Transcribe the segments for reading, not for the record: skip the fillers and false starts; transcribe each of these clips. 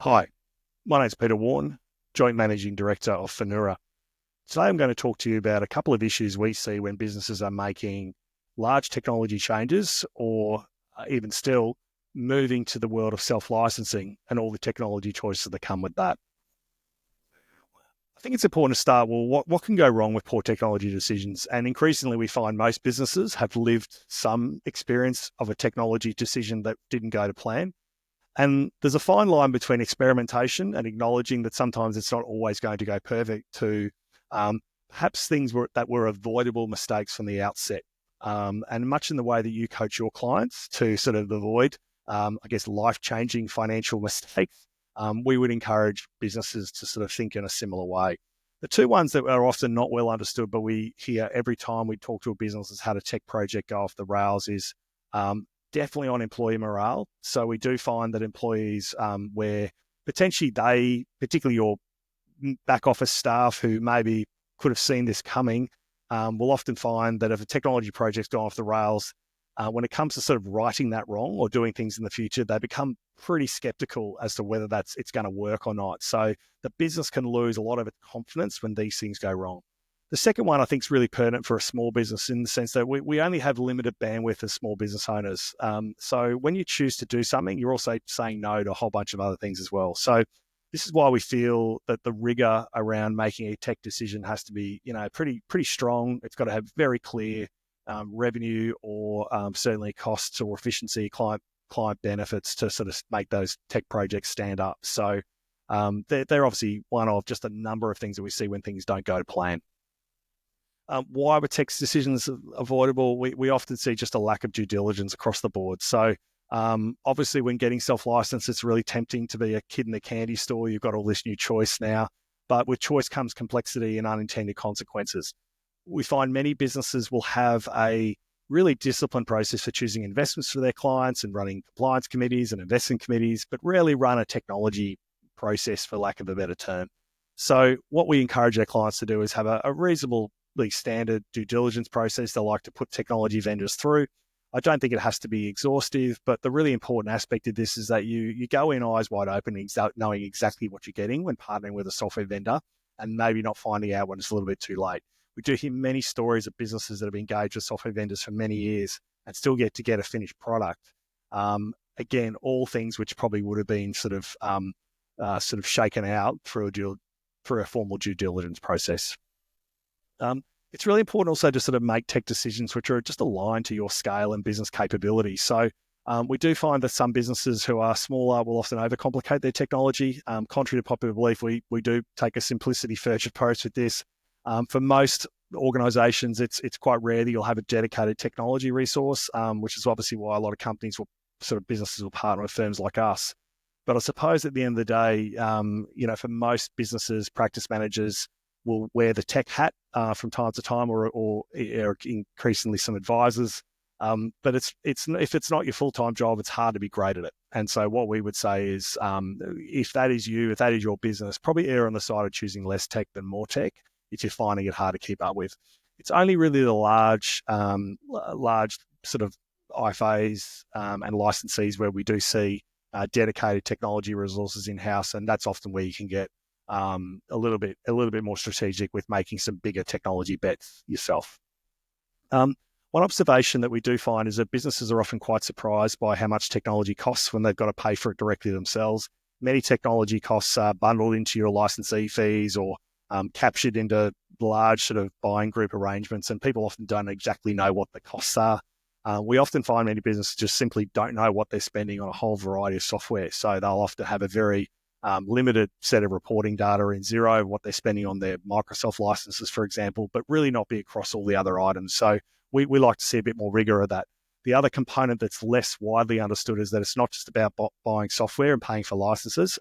Hi, my name's Peter Warren, Joint Managing Director of Finura. Today I'm going to talk to you about a couple of issues we see when businesses are making large technology changes or even still moving to the world of self-licensing and all the technology choices that come with that. I think it's important to start, well, what can go wrong with poor technology decisions? And increasingly we find most businesses have lived some experience of a technology decision that didn't go to plan. And there's a fine line between experimentation and acknowledging that sometimes it's not always going to go perfect to perhaps that were avoidable mistakes from the outset. And much in the way that you coach your clients to sort of avoid, life-changing financial mistakes, we would encourage businesses to sort of think in a similar way. The two ones that are often not well understood, but we hear every time we talk to a business has had a tech project go off the rails is definitely on employee morale. So we do find that employees where potentially particularly your back office staff who maybe could have seen this coming, will often find that if a technology project's gone off the rails, when it comes to sort of righting that wrong or doing things in the future, they become pretty skeptical as to whether it's going to work or not. So the business can lose a lot of its confidence when these things go wrong. The second one I think is really pertinent for a small business in the sense that we only have limited bandwidth as small business owners. So when you choose to do something, you're also saying no to a whole bunch of other things as well. So this is why we feel that the rigor around making a tech decision has to be, pretty strong. It's got to have very clear revenue or certainly costs or efficiency, client benefits to sort of make those tech projects stand up. So they're obviously one of just a number of things that we see when things don't go to plan. Why were tech decisions avoidable? We often see just a lack of due diligence across the board. So obviously when getting self-licensed, it's really tempting to be a kid in the candy store. You've got all this new choice now, but with choice comes complexity and unintended consequences. We find many businesses will have a really disciplined process for choosing investments for their clients and running compliance committees and investment committees, but rarely run a technology process, for lack of a better term. So what we encourage our clients to do is have a reasonably standard due diligence process they like to put technology vendors through. I don't think it has to be exhaustive, but the really important aspect of this is that you go in eyes wide open, knowing exactly what you're getting when partnering with a software vendor and maybe not finding out when it's a little bit too late. We do hear many stories of businesses that have engaged with software vendors for many years and still get a finished product. Again, all things which probably would have been sort of shaken out through a formal due diligence process. It's really important also to sort of make tech decisions which are just aligned to your scale and business capability. So we do find that some businesses who are smaller will often overcomplicate their technology. Contrary to popular belief, we do take a simplicity first approach with this. For most organizations, it's quite rare that you'll have a dedicated technology resource, which is obviously why a lot of businesses will partner with firms like us. But I suppose at the end of the day, for most businesses, practice managers will wear the tech hat from time to time, or increasingly some advisors. But if it's not your full-time job, it's hard to be great at it. And so what we would say is, if that is your business, probably err on the side of choosing less tech than more tech if you're finding it hard to keep up with. It's only really the large sort of IFAs and licensees where we do see dedicated technology resources in-house, and that's often where you can get a little bit more strategic with making some bigger technology bets yourself. One observation that we do find is that businesses are often quite surprised by how much technology costs when they've got to pay for it directly themselves. Many technology costs are bundled into your licensee fees or captured into large sort of buying group arrangements, and people often don't exactly know what the costs are. We often find many businesses just simply don't know what they're spending on a whole variety of software. So they'll often have a very limited set of reporting data in Xero, what they're spending on their Microsoft licenses, for example, but really not be across all the other items. So we like to see a bit more rigor of that. The other component that's less widely understood is that it's not just about buying software and paying for licenses.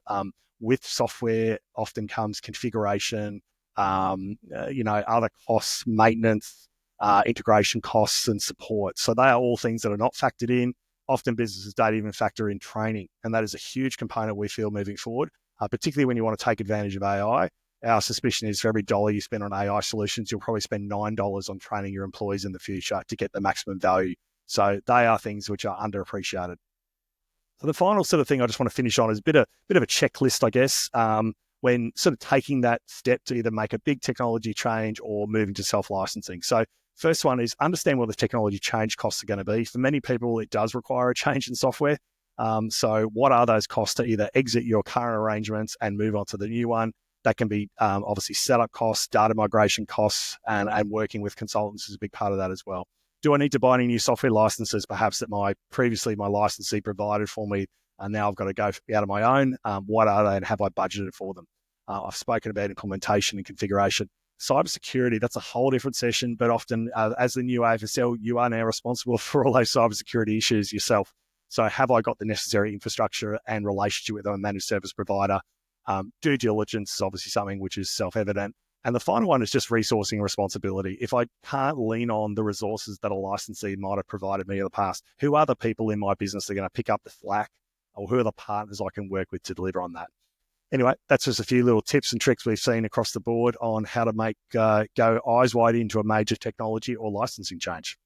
With software often comes configuration, other costs, maintenance, integration costs and support. So they are all things that are not factored in. Often businesses don't even factor in training. And that is a huge component we feel moving forward, particularly when you want to take advantage of AI. Our suspicion is for every dollar you spend on AI solutions, you'll probably spend $9 on training your employees in the future to get the maximum value. So they are things which are underappreciated. So the final sort of thing I just want to finish on is a bit of a checklist, I guess, when sort of taking that step to either make a big technology change or moving to self-licensing. So first one is understand what the technology change costs are going to be. For many people, it does require a change in software. So what are those costs to either exit your current arrangements and move on to the new one? That can be obviously setup costs, data migration costs, and working with consultants is a big part of that as well. Do I need to buy any new software licenses, perhaps that my licensee provided for me, and now I've got to go out of my own? What are they, and have I budgeted for them? I've spoken about implementation and configuration. Cybersecurity, that's a whole different session, but often as the new AFSL, you are now responsible for all those cybersecurity issues yourself. So have I got the necessary infrastructure and relationship with a managed service provider? Due diligence is obviously something which is self-evident. And the final one is just resourcing responsibility. If I can't lean on the resources that a licensee might have provided me in the past, who are the people in my business that are going to pick up the slack, or who are the partners I can work with to deliver on that? Anyway, that's just a few little tips and tricks we've seen across the board on how to make go eyes wide into a major technology or licensing change.